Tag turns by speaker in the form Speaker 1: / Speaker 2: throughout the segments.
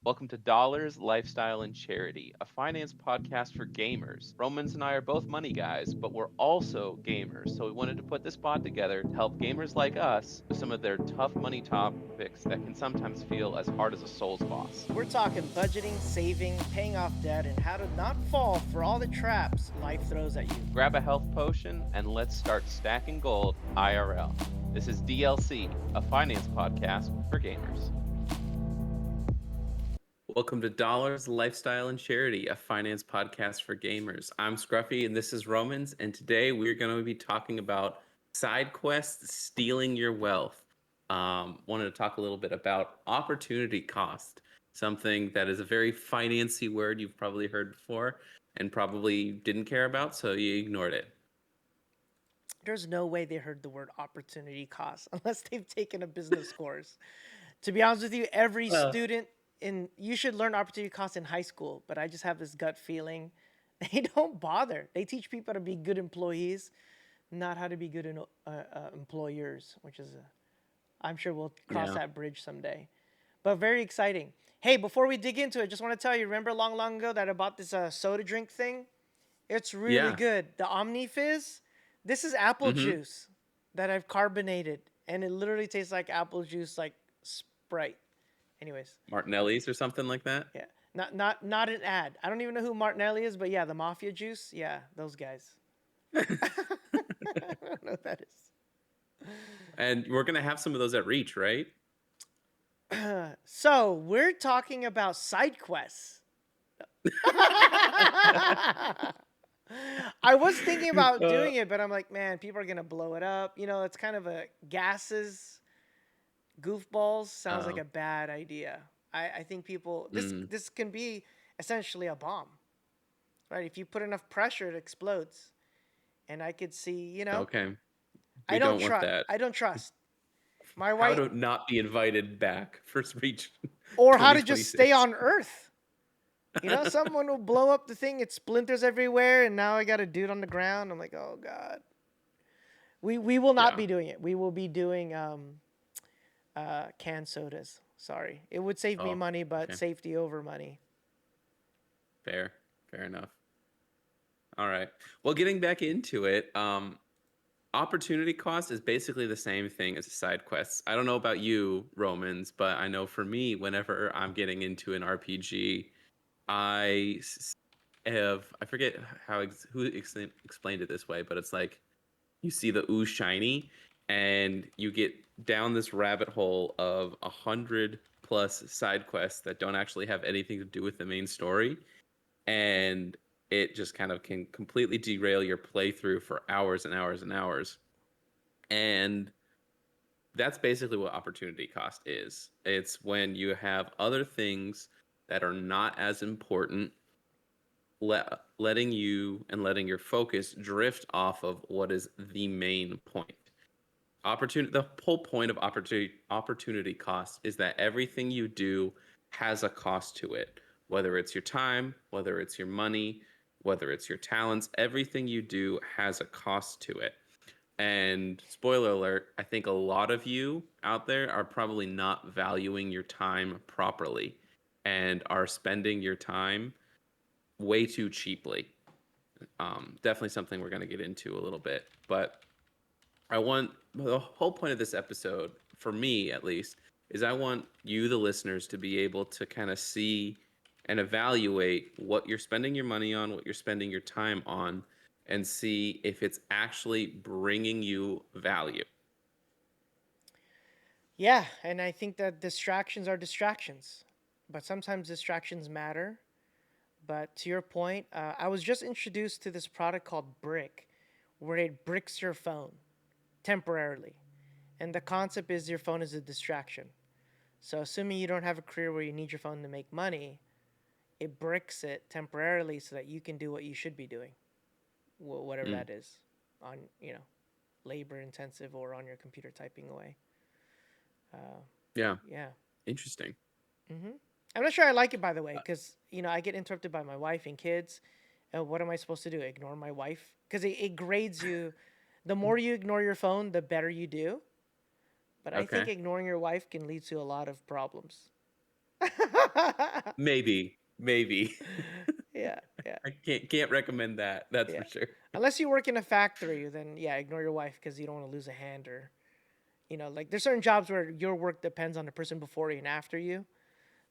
Speaker 1: Welcome to Dollars, Lifestyle, and Charity, a finance podcast for gamers. Romans and I are both money guys, but we're also gamers, so we wanted to put this pod together to help gamers like us with some of their tough money topics that can sometimes feel as hard as a Souls boss.
Speaker 2: We're talking budgeting, saving, paying off debt, and how to not fall for all the traps life throws at you.
Speaker 1: Grab a health potion and let's start stacking gold IRL. This is DLC, a finance podcast for gamers. Welcome to Dollars, Lifestyle, and Charity, a finance podcast for gamers. I'm Scruffy, and this is Romans, and today we're going to be talking about side quests stealing your wealth. Wanted to talk a little bit about opportunity cost, something that is a very financy word you've probably heard before and probably didn't care about, so you ignored it.
Speaker 2: There's no way they heard the word opportunity cost unless they've taken a business course. To be honest with you, every student you should learn opportunity cost in high school, but I just have this gut feeling they don't bother. They teach people to be good employees, not how to be good employers, which is I'm sure we'll cross that bridge someday. But very exciting. Hey, before we dig into it, just want to tell you, remember long ago that I bought this soda drink thing? It's really good. The Omni Fizz, this is apple juice that I've carbonated, and it literally tastes like apple juice, like Sprite. Anyways,
Speaker 1: Martinelli's or something like that?
Speaker 2: Yeah. Not an ad. I don't even know who Martinelli is, but yeah, the Mafia Juice. Yeah, those guys. I don't know what that is.
Speaker 1: And we're going to have some of those at Reach, right?
Speaker 2: So, we're talking about side quests. I was thinking about doing it, but I'm like, man, people are going to blow it up. You know, it's kind of a gases, goofballs. Sounds like a bad idea. I think people, this can be essentially a bomb, right? If you put enough pressure, it explodes. And I could see, you know.
Speaker 1: Okay.
Speaker 2: I don't trust. I don't trust. My wife.
Speaker 1: How to not be invited back for Reach.
Speaker 2: Or how to just stay on Earth. You know, someone will blow up the thing, it splinters everywhere, and now I got a dude on the ground. I'm like, oh God. We will not be doing it. We will be doing canned sodas. Sorry. It would save me money, but safety over money.
Speaker 1: Fair enough. All right. Well, getting back into it, opportunity cost is basically the same thing as a side quest. I don't know about you, Romans, but I know for me, whenever I'm getting into an RPG, I forget who explained it this way, but it's like you see the ooze shiny and you get down this rabbit hole of 100+ side quests that don't actually have anything to do with the main story, and it just kind of can completely derail your playthrough for hours and hours and hours. And that's basically what opportunity cost is. It's when you have other things that are not as important, letting your focus drift off of what is the main point. The whole point of opportunity cost is that everything you do has a cost to it, whether it's your time, whether it's your money, whether it's your talents. Everything you do has a cost to it. And spoiler alert, I think a lot of you out there are probably not valuing your time properly and are spending your time way too cheaply. Definitely something we're going to get into a little bit. But the whole point of this episode, for me at least, is I want you, the listeners, to be able to kind of see and evaluate what you're spending your money on, what you're spending your time on, and see if it's actually bringing you value.
Speaker 2: Yeah, and I think that distractions are distractions, but sometimes distractions matter. But to your point, I was just introduced to this product called Brick, where it bricks your phone temporarily. And the concept is your phone is a distraction. So assuming you don't have a career where you need your phone to make money, it bricks it temporarily so that you can do what you should be doing, whatever that is, on labor intensive or on your computer typing away.
Speaker 1: Yeah.
Speaker 2: Interesting. I'm not sure I like it, by the way, because I get interrupted by my wife and kids. And what am I supposed to do? Ignore my wife? Because it grades you. The more you ignore your phone, the better you do. But I think ignoring your wife can lead to a lot of problems.
Speaker 1: Maybe.
Speaker 2: Yeah, yeah,
Speaker 1: I can't recommend that. That's
Speaker 2: yeah.
Speaker 1: for sure.
Speaker 2: Unless you work in a factory, then yeah, ignore your wife because you don't want to lose a hand or like there's certain jobs where your work depends on the person before you and after you.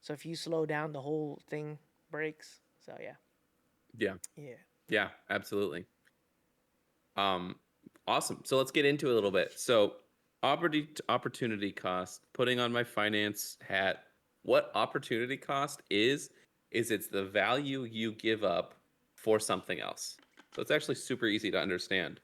Speaker 2: So if you slow down, the whole thing breaks. So yeah,
Speaker 1: Yeah.
Speaker 2: yeah.
Speaker 1: Yeah, absolutely. Um, awesome. So let's get into it a little bit. So opportunity cost, putting on my finance hat. What opportunity cost is it's the value you give up for something else. So it's actually super easy to understand.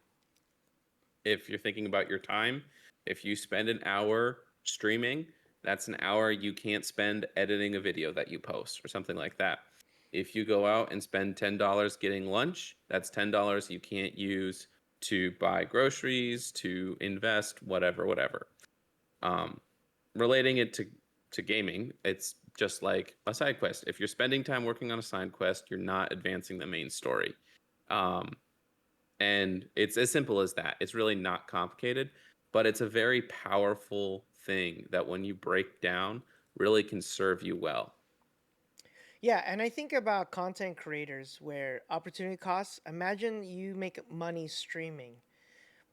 Speaker 1: If you're thinking about your time, if you spend an hour streaming, that's an hour you can't spend editing a video that you post or something like that. If you go out and spend $10 getting lunch, that's $10 you can't use to buy groceries, to invest, whatever, whatever. Um, Relating it to gaming, it's just like a side quest. If you're spending time working on a side quest, you're not advancing the main story. Um, and it's as simple as that. It's really not complicated, but it's a very powerful thing that when you break down, really can serve you well.
Speaker 2: Yeah, and I think about content creators where opportunity costs. Imagine you make money streaming,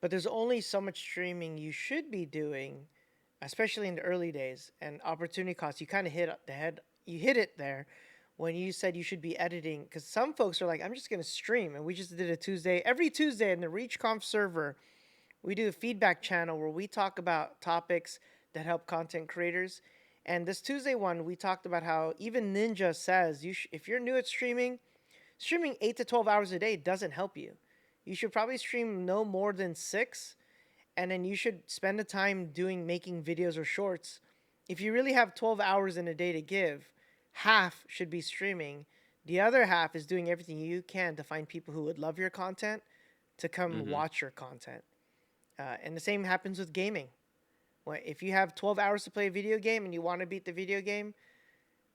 Speaker 2: but there's only so much streaming you should be doing, especially in the early days. And opportunity costs, you kind of hit the head, you hit it there when you said you should be editing. Because some folks are like, I'm just going to stream. And we just did a Tuesday, every Tuesday in the ReachConf server, we do a feedback channel where we talk about topics that help content creators. And this Tuesday one, we talked about how even Ninja says if you're new at streaming 8 to 12 hours a day doesn't help you. You should probably stream no more than 6, and then you should spend the time making videos or shorts. If you really have 12 hours in a day to give, half should be streaming. The other half is doing everything you can to find people who would love your content to come
Speaker 1: Hmm.
Speaker 2: watch your content. And the same happens with gaming. If you have 12 hours to play a video game and you want to beat the video game,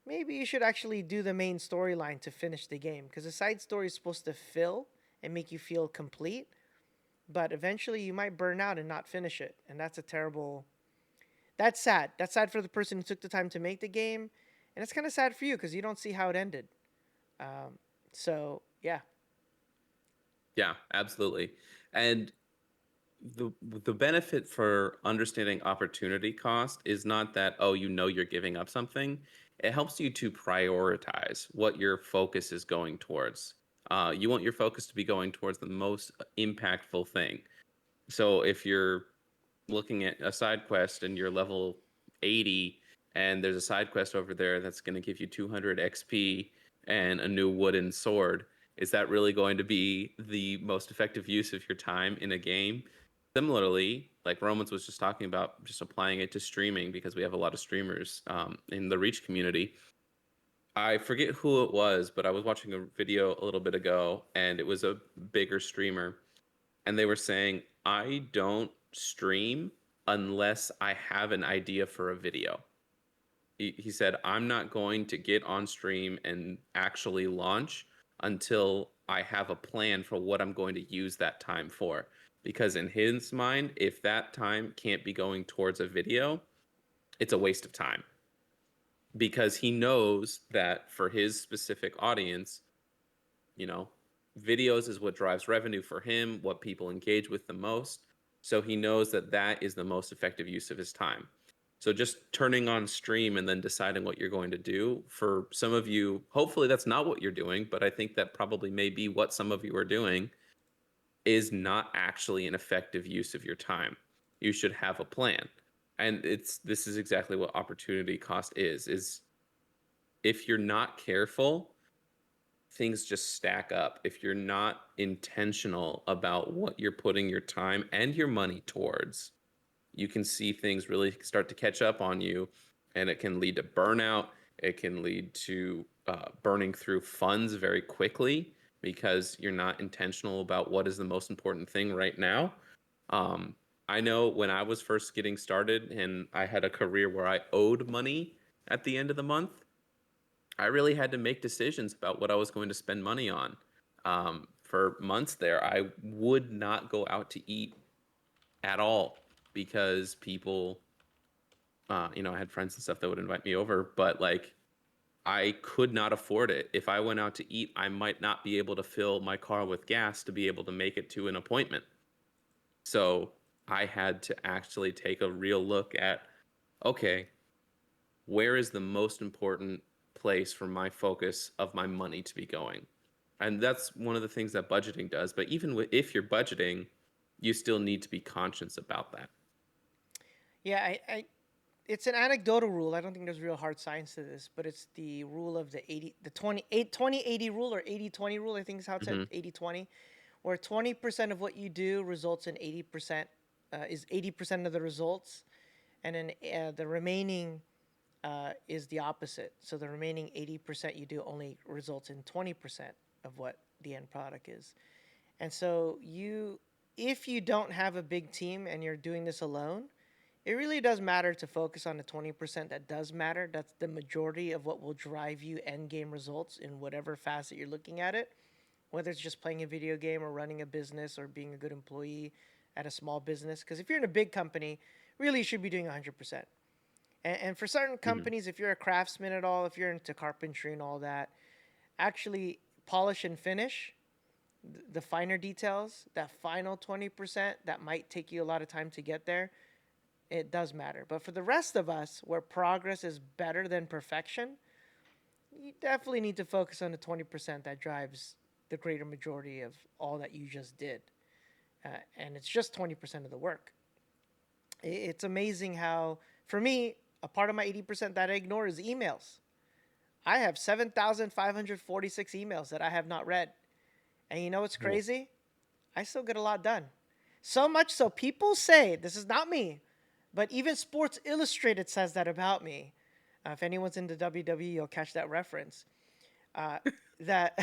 Speaker 2: maybe you should actually do the main storyline to finish the game because the side story is supposed to fill and make you feel complete, but eventually you might burn out and not finish it. And that's a terrible. That's sad. That's sad for the person who took the time to make the game, and it's kind of sad for you because you don't see how it ended. Um, so yeah,
Speaker 1: Yeah, absolutely. And the benefit for understanding opportunity cost is not that, oh, you know you're giving up something. It helps you to prioritize what your focus is going towards. You want your focus to be going towards the most impactful thing. So if you're looking at a side quest and you're level 80 and there's a side quest over there that's going to give you 200 XP and a new wooden sword, is that really going to be the most effective use of your time in a game? Similarly, like Romans was just talking about, just applying it to streaming because we have a lot of streamers in the Reach community. I forget who it was, but I was watching a video a little bit ago and it was a bigger streamer and they were saying, I don't stream unless I have an idea for a video. He said, I'm not going to get on stream and actually launch until I have a plan for what I'm going to use that time for. Because in his mind, if that time can't be going towards a video, it's a waste of time. Because he knows that for his specific audience, you know, videos is what drives revenue for him, what people engage with the most. So he knows that that is the most effective use of his time. So just turning on stream and then deciding what you're going to do, for some of you, hopefully that's not what you're doing, but I think that probably may be what some of you are doing, is not actually an effective use of your time. You should have a plan. And this is exactly what opportunity cost is if you're not careful, things just stack up. If you're not intentional about what you're putting your time and your money towards, you can see things really start to catch up on you, and it can lead to burnout. It can lead to burning through funds very quickly because you're not intentional about what is the most important thing right now. Um, I know when I was first getting started and I had a career where I owed money at the end of the month, I really had to make decisions about what I was going to spend money on. For months there, I would not go out to eat at all because people, I had friends and stuff that would invite me over, but like I could not afford it. If I went out to eat, I might not be able to fill my car with gas to be able to make it to an appointment. So I had to actually take a real look at, okay, where is the most important place for my focus of my money to be going? And that's one of the things that budgeting does. But even if you're budgeting, you still need to be conscious about that.
Speaker 2: Yeah, it's an anecdotal rule. I don't think there's real hard science to this, but it's the rule of the 80, the 20 rule, or 80-20 rule, I think is how it's said,
Speaker 1: Hmm.
Speaker 2: 80-20, where 20% of what you do results in 80%, is 80% of the results. And then the remaining is the opposite. So the remaining 80% you do only results in 20% of what the end product is. And so if you don't have a big team and you're doing this alone, it really does matter to focus on the 20% that does matter. That's the majority of what will drive you end game results in whatever facet you're looking at it, whether it's just playing a video game or running a business or being a good employee at a small business. Because if you're in a big company, really you should be doing 100%. And for certain
Speaker 1: Hmm.
Speaker 2: companies, if you're a craftsman at all, if you're into carpentry and all that, actually polish and finish the finer details, that final 20% that might take you a lot of time to get there, it does matter. But for the rest of us, where progress is better than perfection, you definitely need to focus on the 20% that drives the greater majority of all that you just did. And it's just 20% of the work. It's amazing how, for me, a part of my 80% that I ignore is emails. I have 7,546 emails that I have not read. And you know what's
Speaker 1: Cool.
Speaker 2: crazy? I still get a lot done. So much so, people say, this is not me, but even Sports Illustrated says that about me. If anyone's into WWE, you'll catch that reference. Uh, that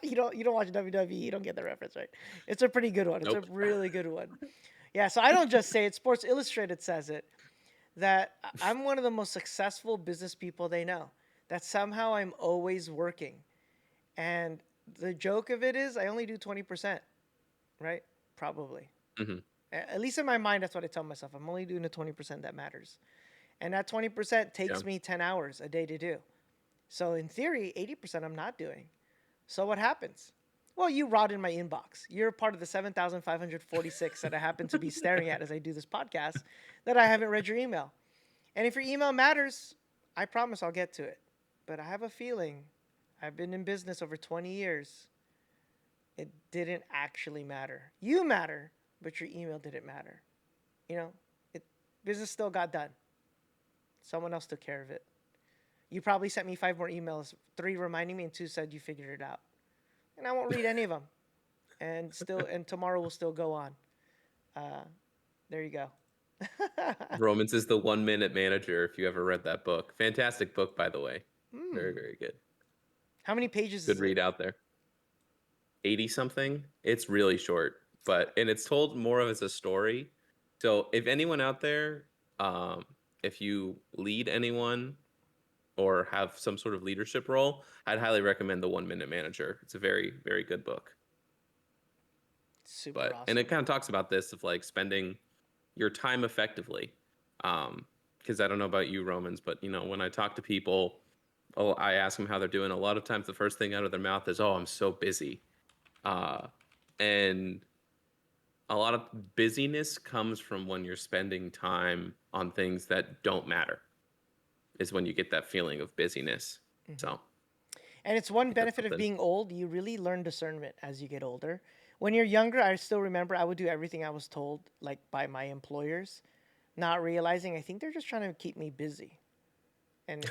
Speaker 2: you don't watch WWE, you don't get the reference, right? It's a pretty good one. It's a
Speaker 1: Nope.
Speaker 2: really good one. Yeah, so I don't just say it. Sports Illustrated says it. That I'm one of the most successful business people they know. That somehow I'm always working, and the joke of it is I only do 20%, right? Probably.
Speaker 1: Hmm.
Speaker 2: At least in my mind, that's what I tell myself. I'm only doing the 20% that matters. And that 20%
Speaker 1: Yeah.
Speaker 2: takes me 10 hours a day to do. So in theory, 80% I'm not doing. So what happens? Well, you rot in my inbox. You're part of the 7,546 that I happen to be staring at as I do this podcast that I haven't read your email. And if your email matters, I promise I'll get to it. But I have a feeling, I've been in business over 20 years. It didn't actually matter. You matter, but your email didn't matter. You know, it business still got done. Someone else took care of it. You probably sent me 5 more emails, 3 reminding me and 2 said you figured it out. And I won't read any of them. And tomorrow will still go on. Uh, there you go.
Speaker 1: Romans is the 1 minute manager. If you ever read that book, fantastic book, by the way. Very,
Speaker 2: Hmm.
Speaker 1: very good.
Speaker 2: How many pages
Speaker 1: Good
Speaker 2: is it?
Speaker 1: read out there. 80 something. It's really short, and it's told more of as a story. So if anyone out there, um, if you lead anyone or have some sort of leadership role, I'd highly recommend the 1 minute manager. It's a very, very good book.
Speaker 2: Super
Speaker 1: And it
Speaker 2: awesome.
Speaker 1: kind of talks about this of like spending your time effectively. Because I don't know about you, Romans, but when I talk to people, I ask them how they're doing. A lot of times, the first thing out of their mouth is, "Oh, I'm so busy," uh, and a lot of busyness comes from when you're spending time on things that don't matter. Is when you get that feeling of busyness. So
Speaker 2: Hmm.
Speaker 1: I
Speaker 2: And it's one
Speaker 1: think that's
Speaker 2: benefit of
Speaker 1: something.
Speaker 2: being old. You really learn discernment as you get older. When you're younger, I still remember I would do everything I was told, like by my employers, not realizing I think they're just trying to keep me busy. And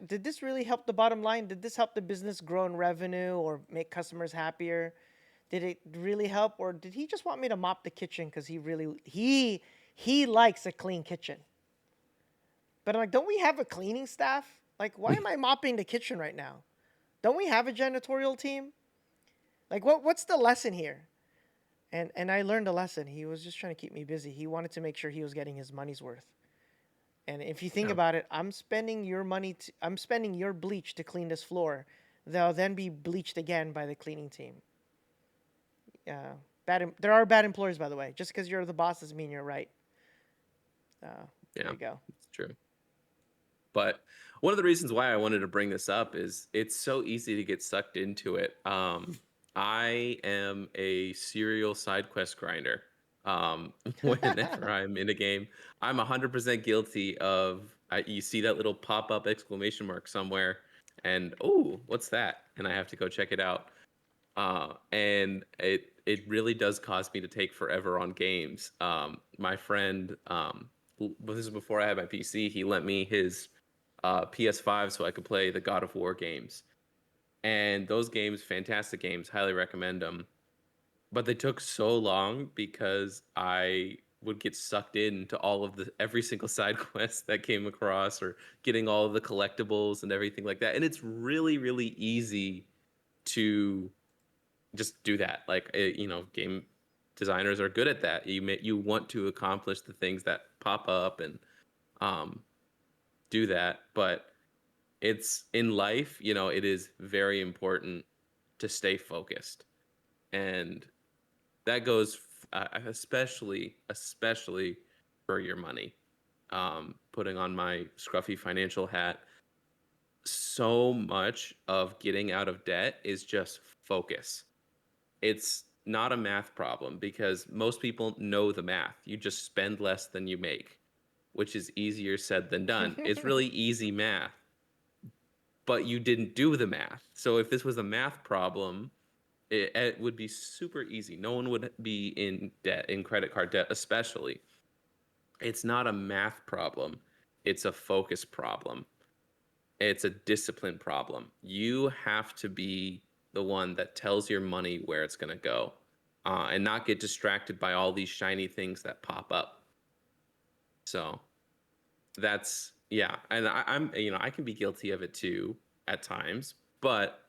Speaker 2: did this really help the bottom line? Did this help the business grow in revenue or make customers happier? Did it really help, or did he just want me to mop the kitchen because he likes a clean kitchen? But I'm like, don't we have a cleaning staff? Like, why am I mopping the kitchen right now? Don't we have a janitorial team? Like, what's the lesson here? And I learned a lesson. He was just trying to keep me busy. He wanted to make sure he was getting his money's worth. And if you think
Speaker 1: Yeah.
Speaker 2: about it, I'm spending your money. I'm spending your bleach to clean this floor. They'll then be bleached again by the cleaning team. There are bad employers, by the way. Just because you're the boss doesn't mean you're right. There
Speaker 1: Yeah,
Speaker 2: you go.
Speaker 1: it's true. But One of the reasons why I wanted to bring this up is it's so easy to get sucked into it. I am a serial side quest grinder. Whenever I'm in a game, I'm 100% guilty of. You see that little pop up exclamation mark somewhere, and oh, what's that? And I have to go check it out. And it really does cause me to take forever on games. My friend, this is before I had my PC. He lent me his PS5 so I could play the God of War games. And those games, fantastic games, highly recommend them. But they took so long because I would get sucked into all of the every single side quest that came across, or getting all of the collectibles and everything like that. And it's really, really easy to just do that. Like game designers are good at that. You want to accomplish the things that pop up and um, do that, but it's in life. It is very important to stay focused, and that goes especially for your money. Putting on my scruffy financial hat, so much of getting out of debt is just focus. It's not a math problem because most people know the math. You just spend less than you make, which is easier said than done. It's really easy math, but you didn't do the math. So if this was a math problem, it would be super easy. No one would be in debt, in credit card debt, especially. It's not a math problem, it's a focus problem. It's a discipline problem. You have to be the one that tells your money where it's going to go, and not get distracted by all these shiny things that pop up. So that's, yeah. And I can be guilty of it too at times, but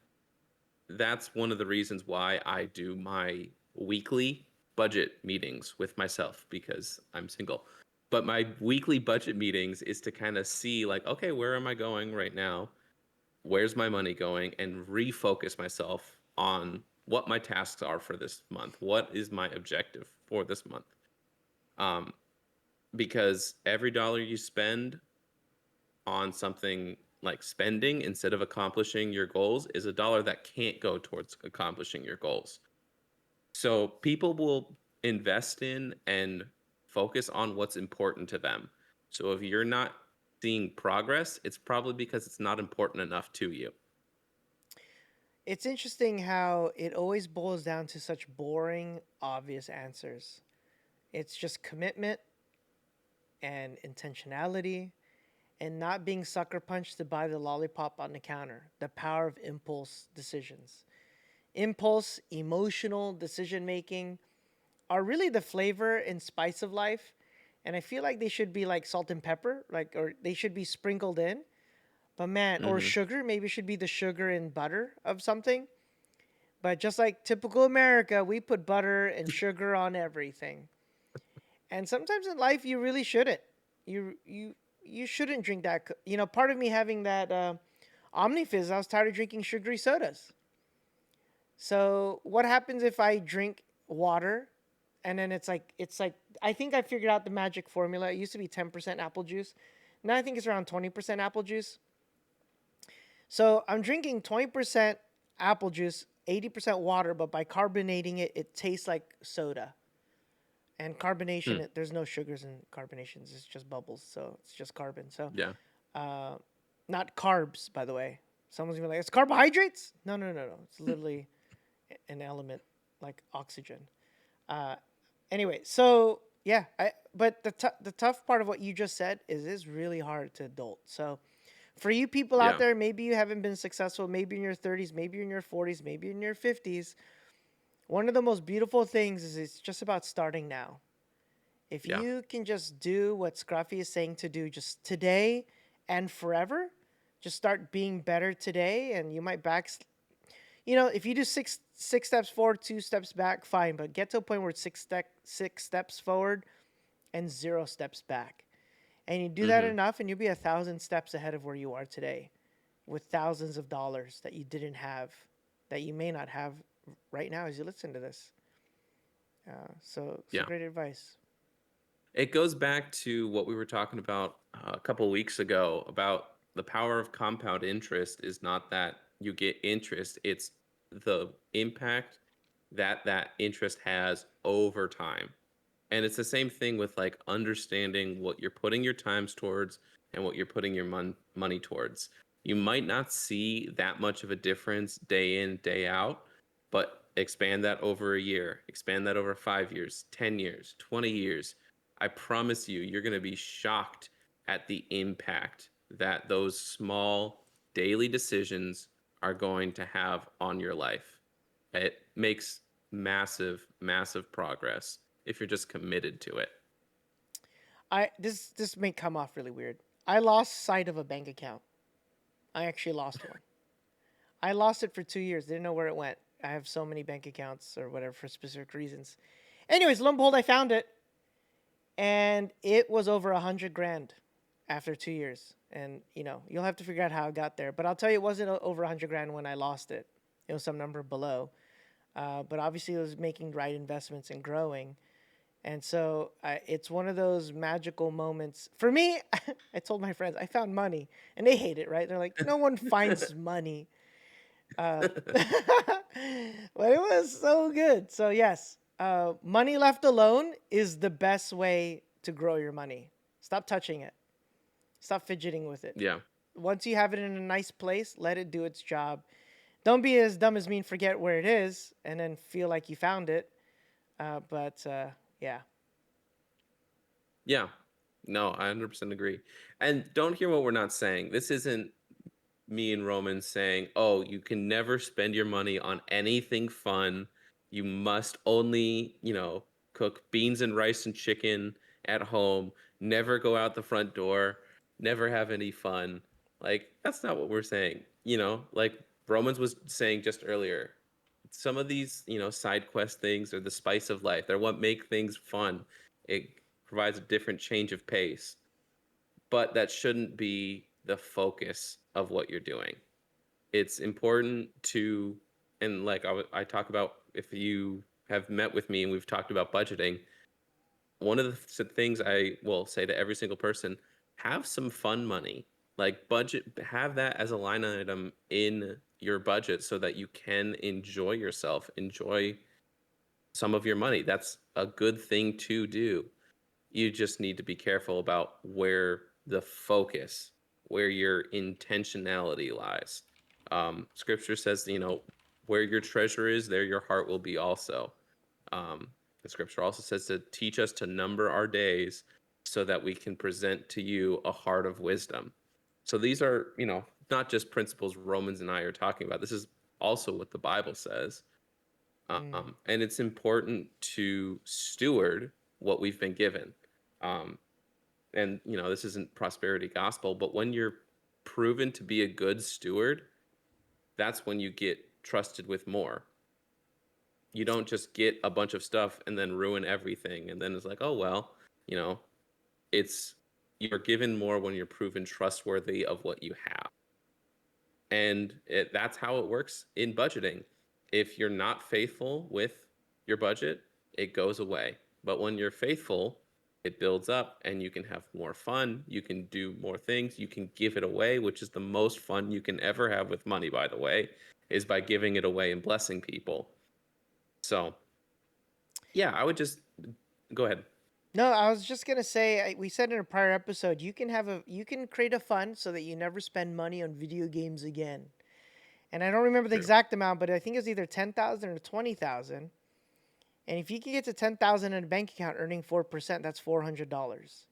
Speaker 1: that's one of the reasons why I do my weekly budget meetings with myself, because I'm single. But my weekly budget meetings is to kind of see, like, okay, where am I going right now? Where's my money going? And refocus myself on what my tasks are for this month. What is my objective for this month? Um, because every dollar you spend on something like spending instead of accomplishing your goals is a dollar that can't go towards accomplishing your goals. So people will invest in and focus on what's important to them. So if you're not seeing progress, it's probably because it's not important enough to you.
Speaker 2: It's interesting how it always boils down to such boring, obvious answers. It's just commitment and intentionality and not being sucker punched to buy the lollipop on the counter. The power of impulse decisions. Impulse, emotional decision making are really the flavor and spice of life. And I feel like they should be like salt and pepper, like, or they should be sprinkled in. But man, or
Speaker 1: Hmm.
Speaker 2: sugar, maybe it should be the sugar and butter of something. But just like typical America, we put butter and sugar on everything. And sometimes in life, you really shouldn't. You shouldn't drink that. Part of me having that Omnifizz, I was tired of drinking sugary sodas. So what happens if I drink water, and then it's like I think I figured out the magic formula. It used to be 10% apple juice. Now I think it's around 20% apple juice. So I'm drinking 20% apple juice, 80% water, but by carbonating it, it tastes like soda. And carbonation,
Speaker 1: Hmm.
Speaker 2: there's no sugars in carbonations. It's just bubbles, so it's just carbon. So,
Speaker 1: Yeah.
Speaker 2: uh, not carbs, by the way. Someone's gonna be like, "It's carbohydrates." No, no, no, no. It's literally an element like oxygen. Uh, anyway, so yeah, but the tough part of what you just said is it's really hard to adult. So for you people out
Speaker 1: Yeah.
Speaker 2: there, maybe you haven't been successful. Maybe in your 30s, maybe in your 40s, maybe in your 50s. One of the most beautiful things is it's just about starting now. If
Speaker 1: Yeah.
Speaker 2: you can just do what Scruffy is saying to do just today and forever, just start being better today, and you might if you do six steps forward, 2 steps back, fine, but get to a point where it's six steps forward and 0 steps back. And you do that
Speaker 1: Hmm.
Speaker 2: enough, and you'll be 1,000 steps ahead of where you are today with thousands of dollars that you didn't have, that you may not have right now as you listen to this. So
Speaker 1: Yeah.
Speaker 2: great advice.
Speaker 1: It goes back to what we were talking about a couple of weeks ago about the power of compound interest is not that you get interest, it's the impact that that interest has over time. And it's the same thing with like understanding what you're putting your times towards and what you're putting your money towards. You might not see that much of a difference day in, day out, but expand that over a year, expand that over 5 years, 10 years, 20 years. I promise you, you're going to be shocked at the impact that those small daily decisions are going to have on your life. It makes massive, massive progress if you're just committed to it.
Speaker 2: This may come off really weird. I lost sight of a bank account. I actually lost one. I lost it for 2 years. Didn't know where it went. I have so many bank accounts or whatever for specific reasons. Anyways, lo and behold, I found it, and it was over 100 grand after 2 years. And you'll have to figure out how it got there. But I'll tell you, it wasn't over 100 grand when I lost it. It was some number below. But obviously, it was making right investments and growing. And so it's one of those magical moments. For me, I told my friends, I found money. And they hate it, right? They're like, no one finds money. But it was so good. So, yes, money left alone is the best way to grow your money. Stop touching it, stop fidgeting with it.
Speaker 1: Yeah.
Speaker 2: Once you have it in a nice place, let it do its job. Don't be as dumb as me and forget where it is and then feel like you found it. But yeah.
Speaker 1: Yeah. No, I 100% agree. And don't hear what we're not saying. This isn't me and Roman saying, oh, you can never spend your money on anything fun. You must only, cook beans and rice and chicken at home, never go out the front door, never have any fun. Like, that's not what we're saying. Like Romans was saying just earlier, some of these, side quest things are the spice of life. They're what make things fun. It provides a different change of pace, but that shouldn't be the focus of what you're doing. It's important to, and like I talk about, if you have met with me and we've talked about budgeting, one of the things I will say to every single person, have some fun money. Like budget, have that as a line item in your budget so that you can enjoy yourself, enjoy some of your money. That's a good thing to do. You just need to be careful about where the focus, where your intentionality lies. Scripture says, where your treasure is, there your heart will be also. The scripture also says to teach us to number our days so that we can present to you a heart of wisdom. So these are, not just principles Romans and I are talking about. This is also what the Bible says.
Speaker 2: Mm.
Speaker 1: And it's important to steward what we've been given. Um, and this isn't prosperity gospel, but when you're proven to be a good steward, that's when you get trusted with more. You don't just get a bunch of stuff and then ruin everything, and then it's like, oh well, you know it's you're given more when you're proven trustworthy of what you have. And that's how it works in budgeting. If you're not faithful with your budget, it goes away. But when you're faithful, it builds up and you can have more fun. You can do more things. You can give it away, which is the most fun you can ever have with money, by the way, is by giving it away and blessing people. So, yeah, I would just go ahead.
Speaker 2: No, I was just gonna say we said in a prior episode you can create a fund so that you never spend money on video games again. And I don't remember the
Speaker 1: True.
Speaker 2: exact amount, but I think it's either 10,000 or 20,000. And if you can get to 10,000 in a bank account earning 4%, that's $400.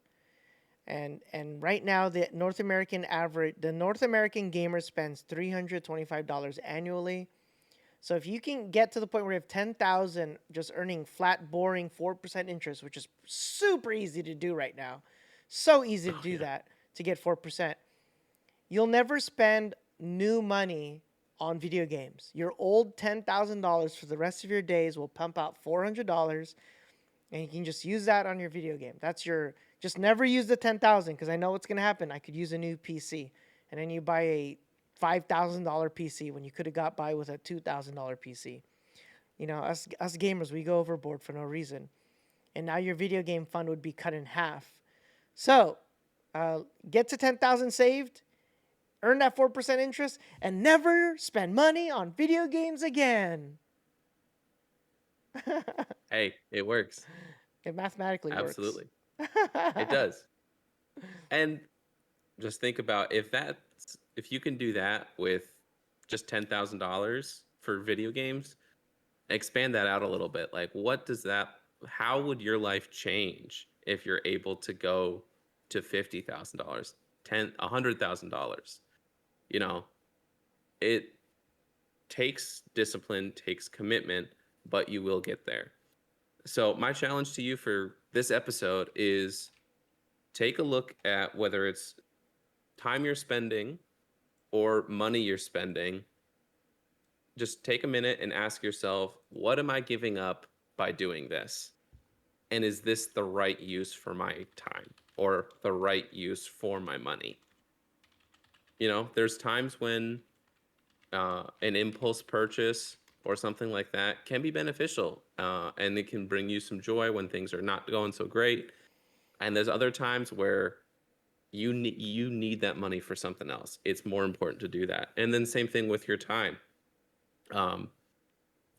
Speaker 2: And right now the North American gamer spends $325 annually. So if you can get to the point where you have 10,000 just earning flat boring 4% interest, which is super easy to do right now. So easy to
Speaker 1: Oh
Speaker 2: do
Speaker 1: yeah.
Speaker 2: that to get 4%. You'll never spend new money on video games. Your old $10,000 for the rest of your days will pump out $400, and you can just use that on your video game. That's your just never use the 10,000 because I know what's gonna happen. I could use a new PC, and then you buy a $5,000 PC when you could have got by with a $2,000 PC. Us gamers, we go overboard for no reason, and now your video game fund would be cut in half. So, get to 10,000 saved, earn that 4% interest, and never spend money on video games again.
Speaker 1: Hey, it works.
Speaker 2: It mathematically works.
Speaker 1: Absolutely. It does. And just think about if you can do that with just $10,000 for video games, expand that out a little bit. Like, what does that, how would your life change if you're able to go to $50,000, $100,000? You know, it takes discipline, takes commitment, but you will get there. So, my challenge to you for this episode is take a look at whether it's time you're spending or money you're spending. Just take a minute and ask yourself, what am I giving up by doing this? And is this the right use for my time or the right use for my money? There's times when an impulse purchase or something like that can be beneficial, and it can bring you some joy when things are not going so great. And there's other times where you need that money for something else. It's more important to do that. And then same thing with your time. Um,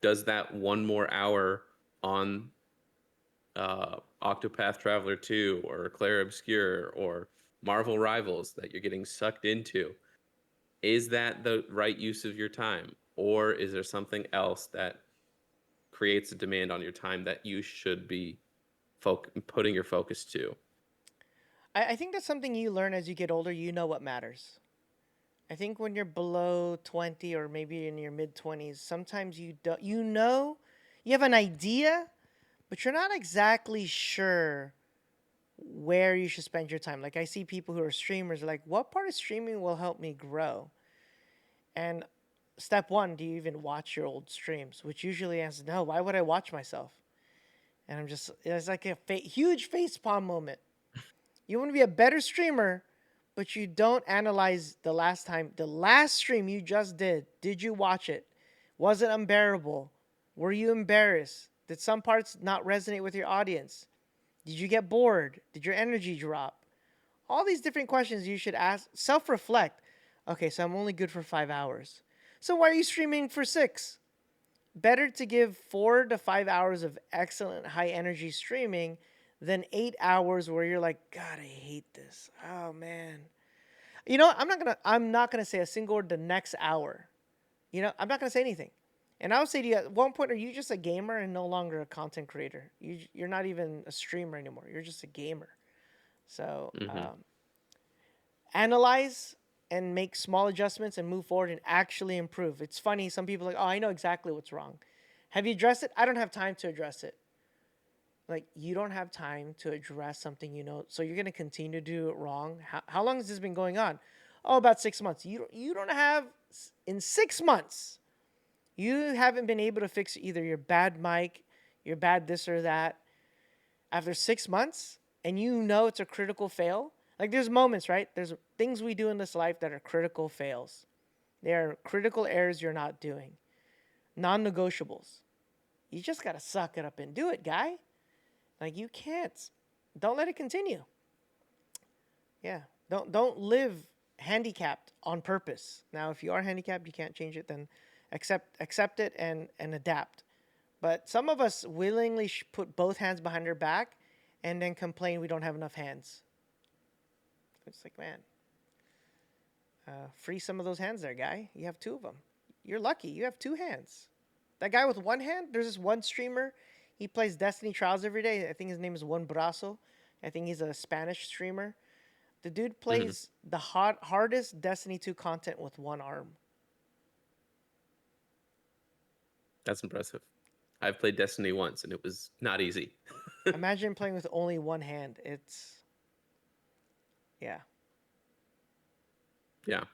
Speaker 1: does that one more hour on Octopath Traveler 2 or Clair Obscur or Marvel Rivals that you're getting sucked into, is that the right use of your time? Or is there something else that creates a demand on your time that you should be putting your focus to?
Speaker 2: I think that's something you learn as you get older. You know what matters. I think when you're below 20 or maybe in your mid 20s, sometimes you don't, you have an idea, but you're not exactly sure where you should spend your time. Like I see people who are streamers like, what part of streaming will help me grow? And step one, do you even watch your old streams? Which usually answers no. Why would I watch myself? And it's like a huge facepalm moment. You want to be a better streamer, but you don't analyze the last stream you just did. Did you watch it? Was it unbearable? Were you embarrassed? Did some parts not resonate with your audience? Did you get bored? Did your energy drop? All these different questions you should ask, self reflect. Okay, so I'm only good for 5 hours. So why are you streaming for 6? Better to give 4 to 5 hours of excellent high energy streaming than 8 hours where you're like, God, I hate this. Oh man. I'm not gonna say a single word the next hour. I'm not gonna say anything. And I would say to you, at one point, are you just a gamer and no longer a content creator? You're not even a streamer anymore. You're just a gamer. So
Speaker 1: Hmm.
Speaker 2: analyze and make small adjustments and move forward and actually improve. It's funny. Some people are like, oh, I know exactly what's wrong. Have you addressed it? I don't have time to address it. Like you don't have time to address something so you're gonna continue to do it wrong. How long has this been going on? Oh, about 6 months. You don't have in 6 months. You haven't been able to fix either your bad mic, your bad this or that. After 6 months, and it's a critical fail. Like there's moments, right? There's things we do in this life that are critical fails. They are critical errors you're not doing, non-negotiables. You just gotta suck it up and do it, guy. Like you can't. Don't let it continue. Yeah. Don't live handicapped on purpose. Now, if you are handicapped, you can't change it. Then accept it and adapt. But some of us willingly put both hands behind our back, and then complain we don't have enough hands. It's like, man, free some of those hands there, guy. You have two of them. You're lucky. You have two hands. That guy with one hand, there's this one streamer. He plays Destiny Trials every day. I think his name is One Brazo. I think he's a Spanish streamer. The dude
Speaker 1: Hmm.
Speaker 2: plays the hardest Destiny 2 content with one arm.
Speaker 1: That's impressive. I've played Destiny once and it was not easy.
Speaker 2: Imagine playing with only one hand. Yeah.
Speaker 1: Yeah.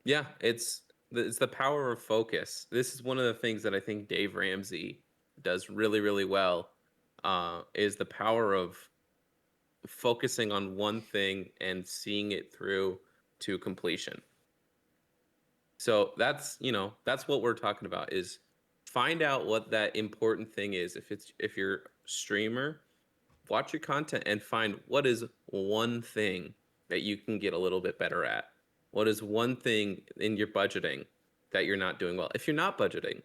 Speaker 1: Yeah, it's the power of focus. This is one of the things that I think Dave Ramsey does really, really well. Is the power of focusing on one thing and seeing it through to completion. So that's what we're talking about is find out what that important thing is. If you're a streamer, watch your content and find what is one thing that you can get a little bit better at. What is one thing in your budgeting that you're not doing well? If you're not budgeting,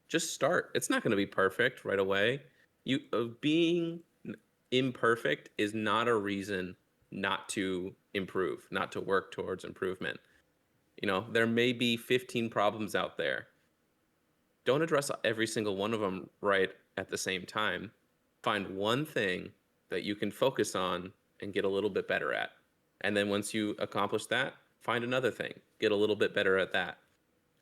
Speaker 1: just start. It's not going to be perfect right away. You being imperfect is not a reason not to improve, not to work towards improvement. There may be 15 problems out there. Don't address every single one of them right at the same time. Find one thing that you can focus on and get a little bit better at. And then once you accomplish that, find another thing, get a little bit better at that.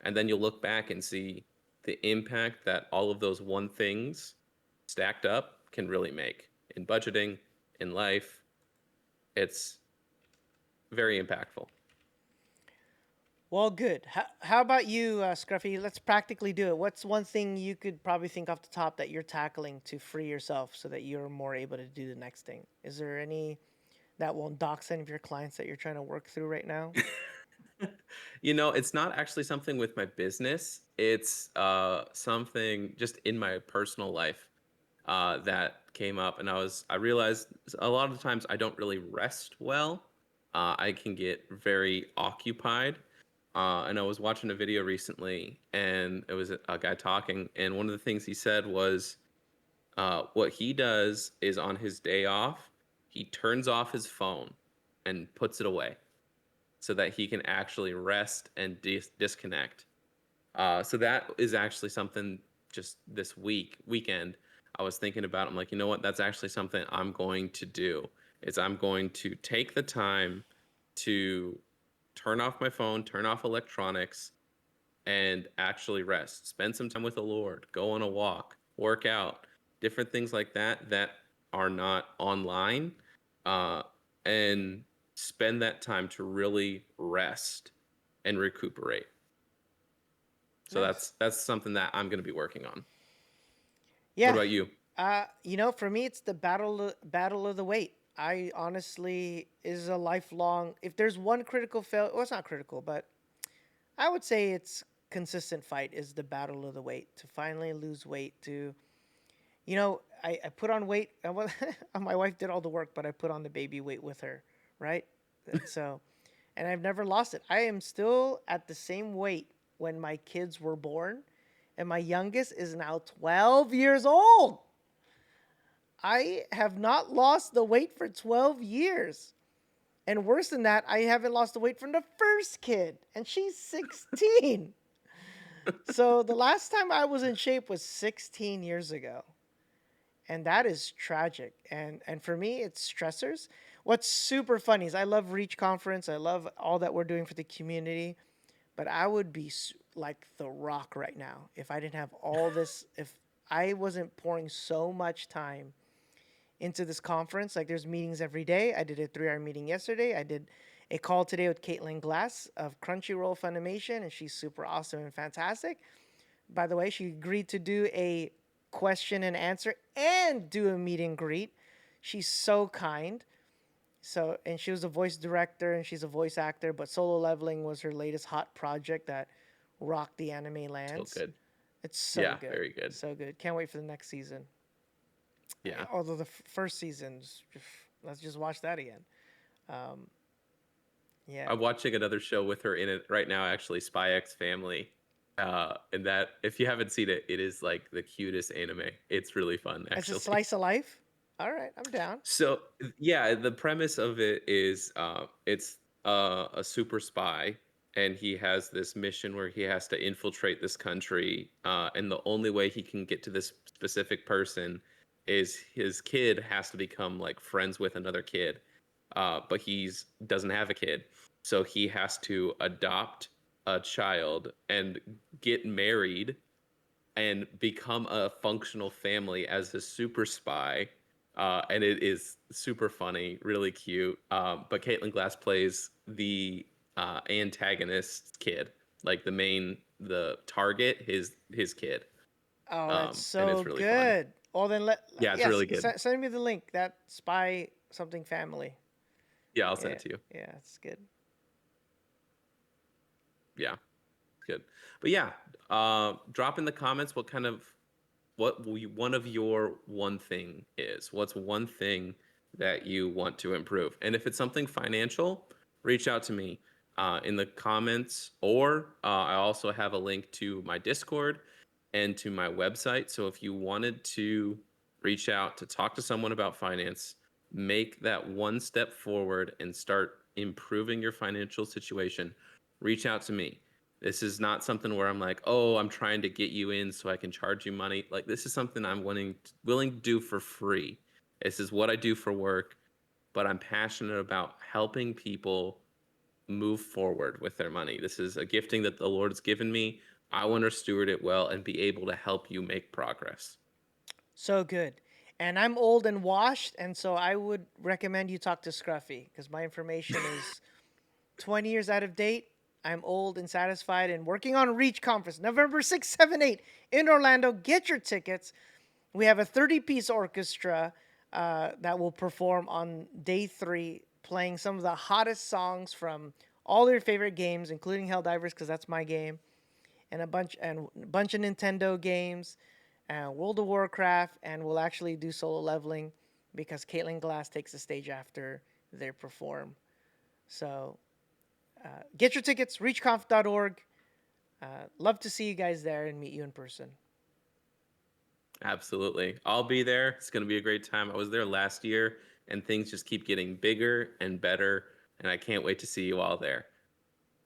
Speaker 1: And then you'll look back and see the impact that all of those one things stacked up can really make in budgeting, in life. It's very impactful.
Speaker 2: Well, good. How about you, Scruffy? Let's practically do it. What's one thing you could probably think off the top that you're tackling to free yourself so that you're more able to do the next thing? Is there any that won't dox any of your clients that you're trying to work through right now?
Speaker 1: It's not actually something with my business. It's something just in my personal life that came up, and I realized a lot of the times I don't really rest well. I can get very occupied. And I was watching a video recently, and it was a guy talking, and one of the things he said was, what he does is on his day off, he turns off his phone and puts it away so that he can actually rest and disconnect. So that is actually something just this weekend I was thinking about. I'm like, you know what? That's actually something I'm going to do. Is I'm going to take the time to turn off my phone, turn off electronics, and actually rest. Spend some time with the Lord, go on a walk, work out, different things like that that are not online, uh, and spend that time to really rest and recuperate. So
Speaker 2: Nice.
Speaker 1: that's something that I'm going to be working on. What
Speaker 2: Yeah.
Speaker 1: about you?
Speaker 2: For me, it's the battle of the weight. I honestly is a lifelong. If there's one critical fail, well, it's not critical, but I would say it's consistent fight is the battle of the weight to finally lose weight. I put on weight. My wife did all the work, but I put on the baby weight with her, right? So, and I've never lost it. I am still at the same weight when my kids were born, and my youngest is now 12 years old. I have not lost the weight for 12 years. And worse than that, I haven't lost the weight from the first kid, and she's 16. So the last time I was in shape was 16 years ago. And that is tragic. And for me, it's stressors. What's super funny is I love Reach Conference. I love all that we're doing for the community. But I would be like the rock right now if I didn't have all this, if I wasn't pouring so much time into this conference. Like there's meetings every day. I did a 3-hour meeting yesterday. I did a call today with Caitlin Glass of Crunchyroll Funimation, and she's super awesome and fantastic. By the way, she agreed to do a question and answer and do a meet and greet. She's so kind. So, and she was a voice director and she's a voice actor, but Solo Leveling was her latest hot project that rocked the anime
Speaker 1: So
Speaker 2: lands.
Speaker 1: good.
Speaker 2: It's so
Speaker 1: Yeah,
Speaker 2: good.
Speaker 1: very good.
Speaker 2: So good. Can't wait for the next season.
Speaker 1: Yeah.
Speaker 2: Although the first season's, let's just watch that again. Um, yeah.
Speaker 1: I'm watching another show with her in it right now, actually, Spy X Family. And that, if you haven't seen it, it is like the cutest anime. It's really fun,
Speaker 2: It's a
Speaker 1: actually.
Speaker 2: slice of life. All right, I'm down.
Speaker 1: So yeah, the premise of it is it's a super spy, and he has this mission where he has to infiltrate this country, and the only way he can get to this specific person is his kid has to become like friends with another kid, but he's doesn't have a kid, so he has to adopt a child and get married and become a functional family as a super spy. And it is super funny, really cute. But Caitlin Glass plays the antagonist kid, like the target, his kid.
Speaker 2: Oh, that's
Speaker 1: And it's
Speaker 2: so
Speaker 1: really fun.
Speaker 2: good. Well, then
Speaker 1: Yeah, it's
Speaker 2: yes,
Speaker 1: really good.
Speaker 2: send me the link. That spy something family.
Speaker 1: Yeah, I'll send
Speaker 2: Yeah,
Speaker 1: it to you.
Speaker 2: yeah, it's good.
Speaker 1: Yeah, good. But yeah, drop in the comments one of your one thing is. What's one thing that you want to improve? And if it's something financial, reach out to me. in the comments, or I also have a link to my Discord and to my website. So if you wanted to reach out to talk to someone about finance, make that one step forward and start improving your financial situation, reach out to me. This is not something where I'm like, oh, I'm trying to get you in so I can charge you money. Like, this is something I'm willing to do for free. This is what I do for work, but I'm passionate about helping people move forward with their money. This is a gifting that the Lord's given me. I want to steward it well and be able to help you make progress.
Speaker 2: So good. And I'm old and washed, and so I would recommend you talk to Scruffy because my information is 20 years out of date. I'm old and satisfied and working on Reach Conference, November 6, 7, 8 in Orlando. Get your tickets. We have a 30-piece orchestra that will perform on day 3, playing some of the hottest songs from all your favorite games, including Helldivers, because that's my game, and a bunch of Nintendo games, World of Warcraft, and we'll actually do solo leveling because Caitlin Glass takes the stage after they perform. So get your tickets, reachconf.org. Love to see you guys there and meet you in person.
Speaker 1: Absolutely. I'll be there. It's going to be a great time. I was there last year, and things just keep getting bigger and better, and I can't wait to see you all there.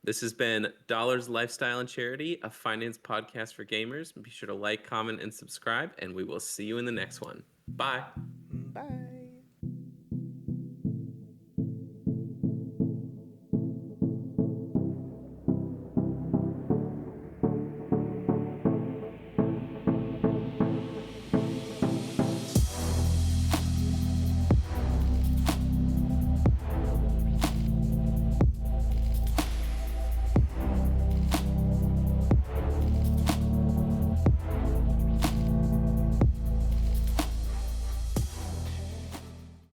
Speaker 1: This has been Dollars, Lifestyle, and Charity, a finance podcast for gamers. Be sure to like, comment, and subscribe, and we will see you in the next one. Bye.
Speaker 2: Bye.